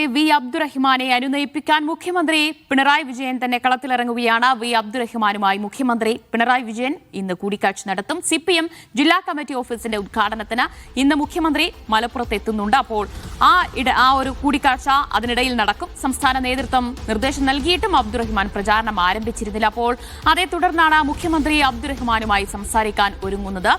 മുഖ്യമന്ത്രി വി അബ്ദുറഹിമാനെ അനുനയിപ്പിക്കാൻ മുഖ്യമന്ത്രി പിണറായി വിജയൻ തന്നെ കളത്തിലിറങ്ങുകയാണ്. വി അബ്ദുറഹിമാനുമായി മുഖ്യമന്ത്രി പിണറായി വിജയൻ ഇന്ന് കൂടിക്കാഴ്ച നടത്തും. CPM ജില്ലാ കമ്മിറ്റി ഓഫീസിന്റെ ഉദ്ഘാടനത്തിന് ഇന്ന് മുഖ്യമന്ത്രി മലപ്പുറത്ത് എത്തുന്നുണ്ട്. അപ്പോൾ ആ ഒരു കൂടിക്കാഴ്ച അതിനിടയിൽ നടക്കും. സംസ്ഥാന നേതൃത്വം നിർദ്ദേശം നൽകിയിട്ടും അബ്ദുറഹിമാൻ പ്രചാരണം ആരംഭിച്ചിരുന്നില്ല. അപ്പോൾ അതേ തുടർന്നാണ് മുഖ്യമന്ത്രി അബ്ദുറഹിമാനുമായി സംസാരിക്കാൻ ഒരുങ്ങുന്നത്.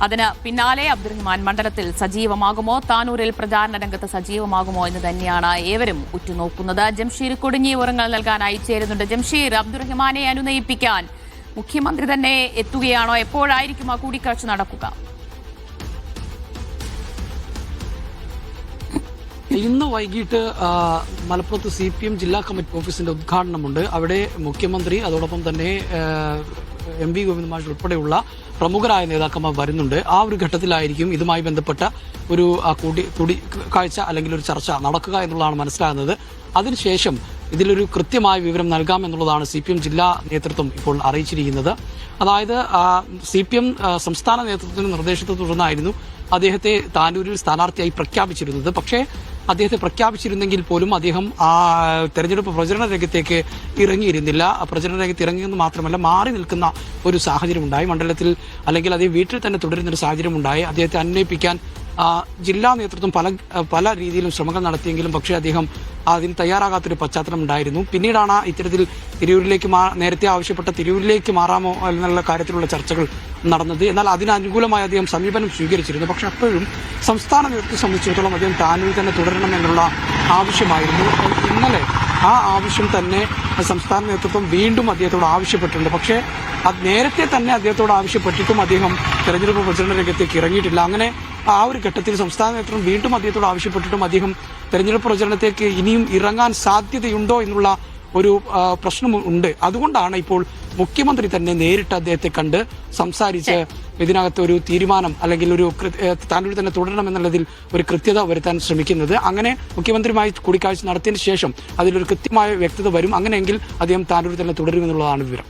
അതിന് പിന്നാലെ അബ്ദുറഹിമാൻ മണ്ഡലത്തിൽ സജീവമാകുമോ, താനൂരിൽ പ്രചാരണ രംഗത്ത് സജീവമാകുമോ എന്ന് തന്നെയാണ് ഏവരും ഉറ്റുനോക്കുന്നത്. ജംഷീർ കൊടിഞ്ഞി വിവരങ്ങൾ നൽകാനായി ചേരുന്നുണ്ട്. ജംഷീർ, അബ്ദുറഹിമാനെ അനുനയിപ്പിക്കാൻ മുഖ്യമന്ത്രി തന്നെ എത്തുകയാണോ? എപ്പോഴായിരിക്കും ആ കൂടിക്കാഴ്ച നടക്കുക? ഇന്ന് വൈകിട്ട് മലപ്പുറത്ത് CPM ജില്ലാ കമ്മിറ്റി ഓഫീസിന്റെ ഉദ്ഘാടനമുണ്ട്. അവിടെ മുഖ്യമന്ത്രി, അതോടൊപ്പം തന്നെ MV ഗോവിന്ദ മാഷ് ഉൾപ്പെടെയുള്ള പ്രമുഖരായ നേതാക്കന്മാർ വരുന്നുണ്ട്. ആ ഒരു ഘട്ടത്തിലായിരിക്കും ഇതുമായി ബന്ധപ്പെട്ട ഒരു കൂടിക്കാഴ്ച അല്ലെങ്കിൽ ഒരു ചർച്ച നടക്കുക എന്നുള്ളതാണ് മനസ്സിലാകുന്നത്. അതിനുശേഷം ഇതിലൊരു കൃത്യമായ വിവരം നൽകാമെന്നുള്ളതാണ് CPM ജില്ലാ നേതൃത്വം ഇപ്പോൾ അറിയിച്ചിരിക്കുന്നത്. അതായത് CPM സംസ്ഥാന നേതൃത്വത്തിന്റെ നിർദ്ദേശത്തെ തുടർന്നായിരുന്നു അദ്ദേഹത്തെ താനൂരിൽ സ്ഥാനാർത്ഥിയായി പ്രഖ്യാപിച്ചിരുന്നത്. പക്ഷേ അദ്ദേഹത്തെ പ്രഖ്യാപിച്ചിരുന്നെങ്കിൽ പോലും അദ്ദേഹം തെരഞ്ഞെടുപ്പ് പ്രചരണ രംഗത്തേക്ക് ഇറങ്ങിയിരുന്നില്ല. പ്രചരണ രംഗത്ത് ഇറങ്ങിയെന്ന് മാത്രമല്ല, മാറി നിൽക്കുന്ന ഒരു സാഹചര്യം ഉണ്ടായി. മണ്ഡലത്തിൽ അല്ലെങ്കിൽ അദ്ദേഹം വീട്ടിൽ തന്നെ തുടരുന്നൊരു സാഹചര്യം ഉണ്ടായി. അദ്ദേഹത്തെ അന്വയിപ്പിക്കാൻ ജില്ലാ നേതൃത്വം പല രീതിയിലും ശ്രമങ്ങൾ നടത്തിയെങ്കിലും പക്ഷേ അദ്ദേഹം അതിന് തയ്യാറാകാത്തൊരു പശ്ചാത്തലം ഉണ്ടായിരുന്നു. പിന്നീടാണ് ഇത്തരത്തിൽ തിരൂരിലേക്ക് നേരത്തെ ആവശ്യപ്പെട്ട തിരൂരിലേക്ക് മാറാമോ എന്നുള്ള കാര്യത്തിലുള്ള ചർച്ചകൾ നടന്നത്. എന്നാൽ അതിനനുകൂലമായി അദ്ദേഹം സമീപനം സ്വീകരിച്ചിരുന്നു. പക്ഷെ അപ്പോഴും സംസ്ഥാന നേതൃത്വത്തെ സംബന്ധിച്ചിടത്തോളം അദ്ദേഹം താനൂരിൽ തന്നെ തുടരണമെന്നുള്ള ആവശ്യമായിരുന്നു. ഇന്നലെ ആ ആവശ്യം തന്നെ സംസ്ഥാന നേതൃത്വം വീണ്ടും അദ്ദേഹത്തോട് ആവശ്യപ്പെട്ടിട്ടുണ്ട്. പക്ഷേ അത് നേരത്തെ തന്നെ അദ്ദേഹത്തോട് ആവശ്യപ്പെട്ടിട്ടും അദ്ദേഹം തെരഞ്ഞെടുപ്പ് പ്രചരണ രംഗത്തേക്ക് ഇറങ്ങിയിട്ടില്ല. അങ്ങനെ ആ ഒരു ഘട്ടത്തിൽ സംസ്ഥാന നേതൃത്വം വീണ്ടും അദ്ദേഹത്തോട് ആവശ്യപ്പെട്ടിട്ടും അദ്ദേഹം തെരഞ്ഞെടുപ്പ് പ്രചരണത്തേക്ക് ഇനിയും ഇറങ്ങാൻ സാധ്യതയുണ്ടോ എന്നുള്ള ഒരു പ്രശ്നമുണ്ട്. അതുകൊണ്ടാണ് ഇപ്പോൾ മുഖ്യമന്ത്രി തന്നെ നേരിട്ട് അദ്ദേഹത്തെ കണ്ട് സംസാരിച്ച് ഇതിനകത്ത് ഒരു തീരുമാനം അല്ലെങ്കിൽ ഒരു താനൂരിൽ തന്നെ തുടരണമെന്നുള്ളതിൽ ഒരു കൃത്യത വരുത്താൻ ശ്രമിക്കുന്നത്. അങ്ങനെ മുഖ്യമന്ത്രിയുമായി കൂടിക്കാഴ്ച നടത്തിയതിനു ശേഷം അതിലൊരു കൃത്യമായ വ്യക്തത വരും. അങ്ങനെയെങ്കിൽ അദ്ദേഹം താനൂരിൽ തന്നെ തുടരുമെന്നുള്ളതാണ് വിവരം.